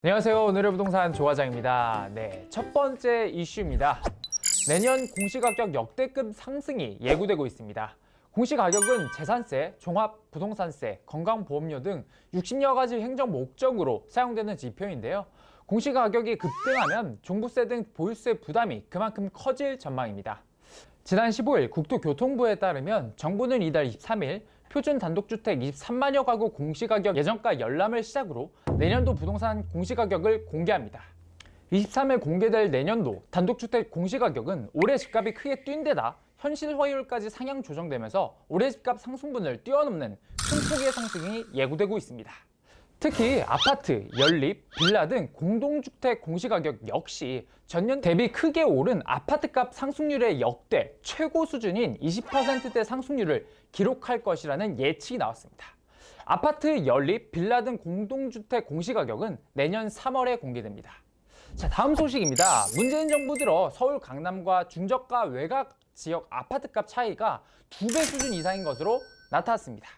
안녕하세요. 오늘의 부동산 조화장입니다. 네, 첫 번째 이슈입니다. 내년 공시가격 역대급 상승이 예고되고 있습니다. 공시가격은 재산세, 종합부동산세, 건강보험료 등 60여 가지 행정 목적으로 사용되는 지표인데요. 공시가격이 급등하면 종부세 등 보유세 부담이 그만큼 커질 전망입니다. 지난 15일 국토교통부에 따르면 정부는 이달 23일 표준 단독주택 23만여 가구 공시가격 예정가 열람을 시작으로 내년도 부동산 공시가격을 공개합니다. 23일 공개될 내년도 단독주택 공시가격은 올해 집값이 크게 뛴 데다 현실화율까지 상향 조정되면서 올해 집값 상승분을 뛰어넘는 큰 폭의 상승이 예고되고 있습니다. 특히 아파트, 연립, 빌라 등 공동주택 공시가격 역시 전년 대비 크게 오른 아파트값 상승률의 역대 최고 수준인 20%대 상승률을 기록할 것이라는 예측이 나왔습니다. 아파트, 연립, 빌라 등 공동주택 공시가격은 내년 3월에 공개됩니다. 자, 다음 소식입니다. 문재인 정부 들어 서울 강남과 중저가 외곽 지역 아파트값 차이가 2배 수준 이상인 것으로 나타났습니다.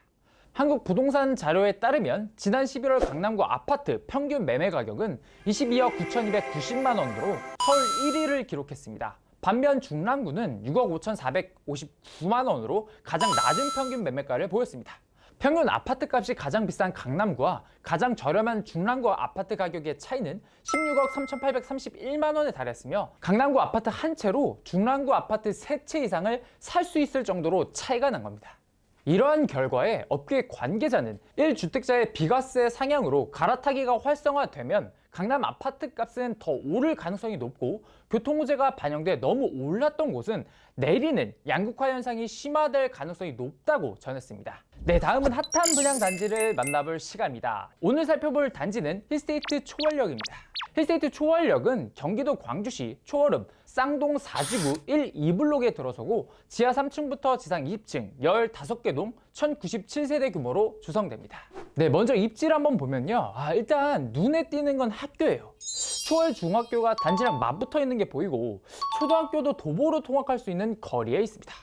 한국 부동산 자료에 따르면 지난 11월 강남구 아파트 평균 매매 가격은 22억 9,290만 원으로 서울 1위를 기록했습니다. 반면 중랑구는 6억 5,459만 원으로 가장 낮은 평균 매매가를 보였습니다. 평균 아파트 값이 가장 비싼 강남구와 가장 저렴한 중랑구 아파트 가격의 차이는 16억 3,831만 원에 달했으며 강남구 아파트 한 채로 중랑구 아파트 3채 이상을 살 수 있을 정도로 차이가 난 겁니다. 이러한 결과에 업계 관계자는 1주택자의 비과세 상향으로 갈아타기가 활성화되면 강남 아파트 값은 더 오를 가능성이 높고 교통호재가 반영돼 너무 올랐던 곳은 내리는 양극화 현상이 심화될 가능성이 높다고 전했습니다. 네, 다음은 핫한 분양 단지를 만나볼 시간입니다. 오늘 살펴볼 단지는 힐스테이트 초월역입니다. 힐스테이트 초월역은 경기도 광주시 초월읍 쌍동 4지구 1, 2블록에 들어서고 지하 3층부터 지상 20층 15개 동 1097세대 규모로 구성됩니다. 네, 먼저 입지를 한번 보면요. 일단 눈에 띄는 건 학교예요. 초월 중학교가 단지랑 맞붙어 있는 게 보이고 초등학교도 도보로 통학할 수 있는 거리에 있습니다.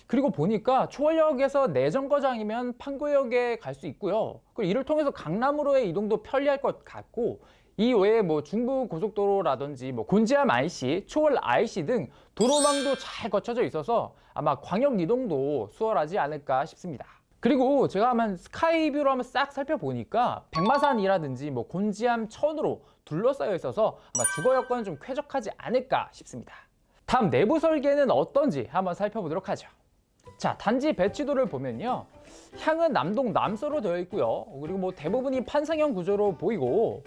그리고 보니까 초월역에서 내정거장이면 판교역에 갈 수 있고요. 그리고 이를 통해서 강남으로의 이동도 편리할 것 같고 이 외에 중부고속도로라든지 곤지암 IC, 초월 IC 등 도로망도 잘 거쳐져 있어서 아마 광역 이동도 수월하지 않을까 싶습니다. 그리고 제가 한번 스카이뷰로 한번 싹 살펴보니까 백마산이라든지 곤지암 천으로 둘러싸여 있어서 아마 주거 여건은 좀 쾌적하지 않을까 싶습니다. 다음 내부 설계는 어떤지 한번 살펴보도록 하죠. 자, 단지 배치도를 보면요. 향은 남동 남서로 되어 있고요. 그리고 대부분이 판상형 구조로 보이고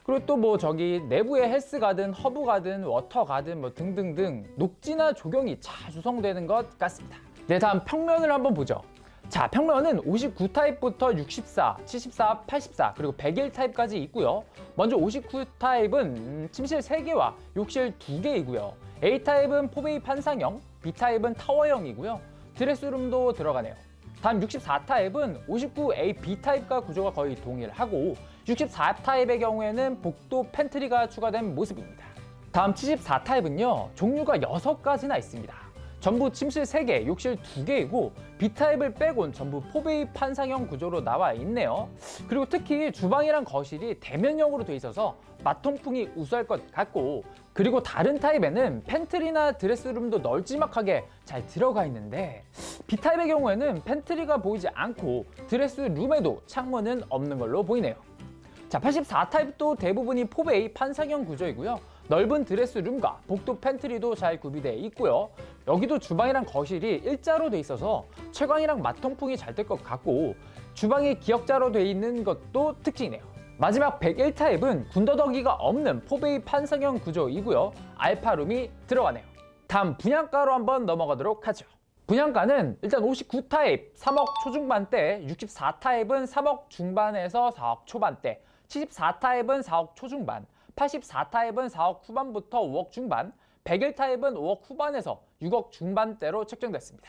그리고 또 저기 내부에 헬스가든 허브가든 워터가든 등등등 녹지나 조경이 잘 조성되는 것 같습니다. 네, 다음 평면을 한번 보죠. 자, 평면은 59 타입부터 64, 74, 84 그리고 101 타입까지 있고요. 먼저 59 타입은 침실 3개와 욕실 2개이고요. A 타입은 포베이 판상형, B 타입은 타워형이고요. 드레스룸도 들어가네요. 다음 64 타입은 59A, B 타입과 구조가 거의 동일하고 64 타입의 경우에는 복도 팬트리가 추가된 모습입니다. 다음 74 타입은요. 종류가 6가지나 있습니다. 전부 침실 3개, 욕실 2개이고 B타입을 빼곤 전부 포베이 판상형 구조로 나와 있네요. 그리고 특히 주방이랑 거실이 대면형으로 돼 있어서 맛통풍이 우수할 것 같고 그리고 다른 타입에는 팬트리나 드레스룸도 널찍하게 잘 들어가 있는데 B타입의 경우에는 팬트리가 보이지 않고 드레스룸에도 창문은 없는 걸로 보이네요. 자, 84 타입도 대부분이 포베이 판상형 구조이고요. 넓은 드레스룸과 복도 팬트리도 잘 구비되어 있고요. 여기도 주방이랑 거실이 일자로 돼 있어서 채광이랑 맛통풍이 잘 될 것 같고 주방이 기역자로 돼 있는 것도 특징이네요. 마지막 101 타입은 군더더기가 없는 포베이 판상형 구조이고요. 알파룸이 들어가네요. 다음 분양가로 한번 넘어가도록 하죠. 분양가는 일단 59 타입 3억 초중반대, 64 타입은 3억 중반에서 4억 초반대, 74 타입은 4억 초중반, 84 타입은 4억 후반부터 5억 중반, 101 타입은 5억 후반에서 6억 중반대로 책정됐습니다.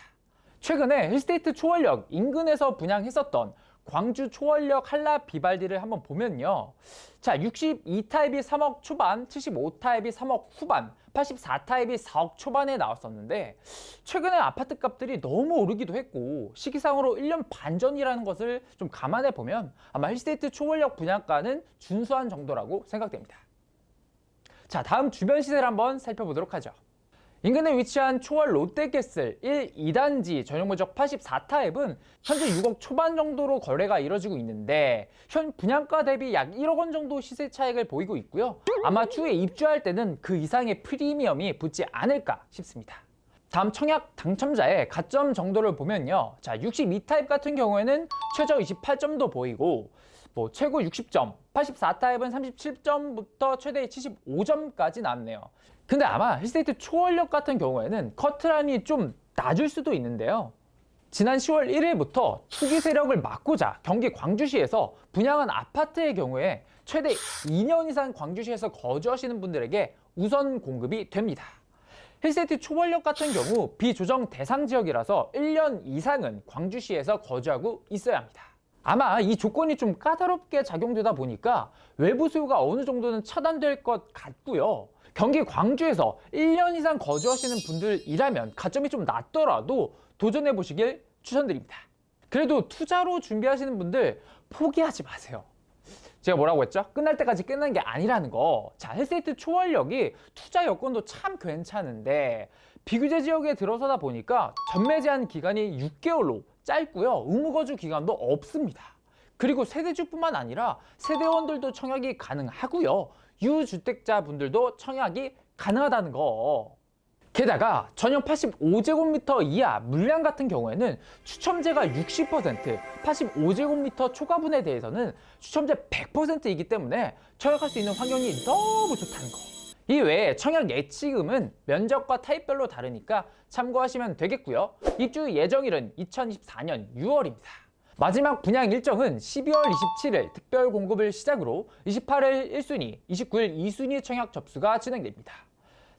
최근에 힐스테이트 초월역 인근에서 분양했었던 광주 초원력 한라 비발디를 한번 보면요. 자, 62타입이 3억 초반, 75타입이 3억 후반, 84타입이 4억 초반에 나왔었는데 최근에 아파트 값들이 너무 오르기도 했고 시기상으로 1년 반 전이라는 것을 좀 감안해 보면 아마 힐스테이트 초원력 분양가는 준수한 정도라고 생각됩니다. 자, 다음 주변 시세를 한번 살펴보도록 하죠. 인근에 위치한 초월 롯데캐슬 1, 2단지 전용 면적 84타입은 현재 6억 초반 정도로 거래가 이뤄지고 있는데 현 분양가 대비 약 1억 원 정도 시세 차익을 보이고 있고요. 아마 추후에 입주할 때는 그 이상의 프리미엄이 붙지 않을까 싶습니다. 다음 청약 당첨자의 가점 정도를 보면요. 자, 62타입 같은 경우에는 최저 28점도 보이고 최고 60점, 84타입은 37점부터 최대 75점까지 나왔네요. 근데 아마 힐스테이트 초원력 같은 경우에는 커트라인이 좀 낮을 수도 있는데요. 지난 10월 1일부터 투기 세력을 막고자 경기 광주시에서 분양한 아파트의 경우에 최대 2년 이상 광주시에서 거주하시는 분들에게 우선 공급이 됩니다. 힐스테이트 초원력 같은 경우 비조정 대상 지역이라서 1년 이상은 광주시에서 거주하고 있어야 합니다. 아마 이 조건이 좀 까다롭게 작용되다 보니까 외부 수요가 어느 정도는 차단될 것 같고요. 경기 광주에서 1년 이상 거주하시는 분들이라면 가점이 좀 낮더라도 도전해 보시길 추천드립니다. 그래도 투자로 준비하시는 분들 포기하지 마세요. 제가 뭐라고 했죠? 끝날 때까지 끝난 게 아니라는 거. 자, 힐스테이트 초원력이 투자 여건도 참 괜찮은데 비규제 지역에 들어서다 보니까 전매 제한 기간이 6개월로 짧고요. 의무거주 기간도 없습니다. 그리고 세대주뿐만 아니라 세대원들도 청약이 가능하고요. 유주택자분들도 청약이 가능하다는 거. 게다가 전용 85제곱미터 이하 물량 같은 경우에는 추첨제가 60%, 85제곱미터 초과분에 대해서는 추첨제 100%이기 때문에 청약할 수 있는 환경이 너무 좋다는 거. 이 외에 청약 예치금은 면적과 타입별로 다르니까 참고하시면 되겠고요. 입주 예정일은 2024년 6월입니다. 마지막 분양 일정은 12월 27일 특별 공급을 시작으로 28일 1순위, 29일 2순위 청약 접수가 진행됩니다.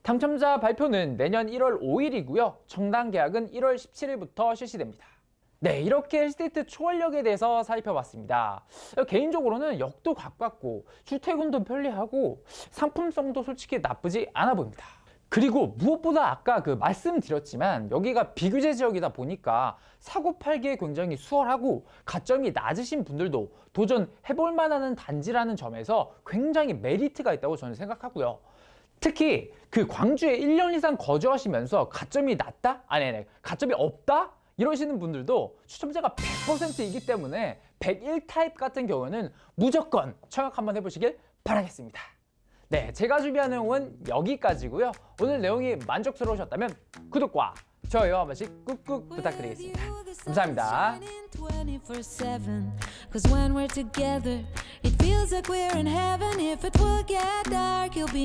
당첨자 발표는 내년 1월 5일이고요. 정당 계약은 1월 17일부터 실시됩니다. 네, 이렇게 힐스테이트 초원력에 대해서 살펴봤습니다. 개인적으로는 역도 가깝고 주택운도 편리하고 상품성도 솔직히 나쁘지 않아 보입니다. 그리고 무엇보다 아까 말씀드렸지만 여기가 비규제 지역이다 보니까 사고 팔기에 굉장히 수월하고 가점이 낮으신 분들도 도전해볼 만한 단지라는 점에서 굉장히 메리트가 있다고 저는 생각하고요. 특히 광주에 1년 이상 거주하시면서 가점이 낮다? 가점이 없다? 이러시는 분들도 추첨제가 100%이기 때문에 101타입 같은 경우는 무조건 청약 한번 해보시길 바라겠습니다. 네, 제가 준비한 내용은 여기까지고요. 오늘 내용이 만족스러우셨다면 구독과 좋아요 한 번씩 꾹꾹 부탁드리겠습니다. 감사합니다. 'Cause when we're together, it feels like we're in heaven. If it will get dark, you'll be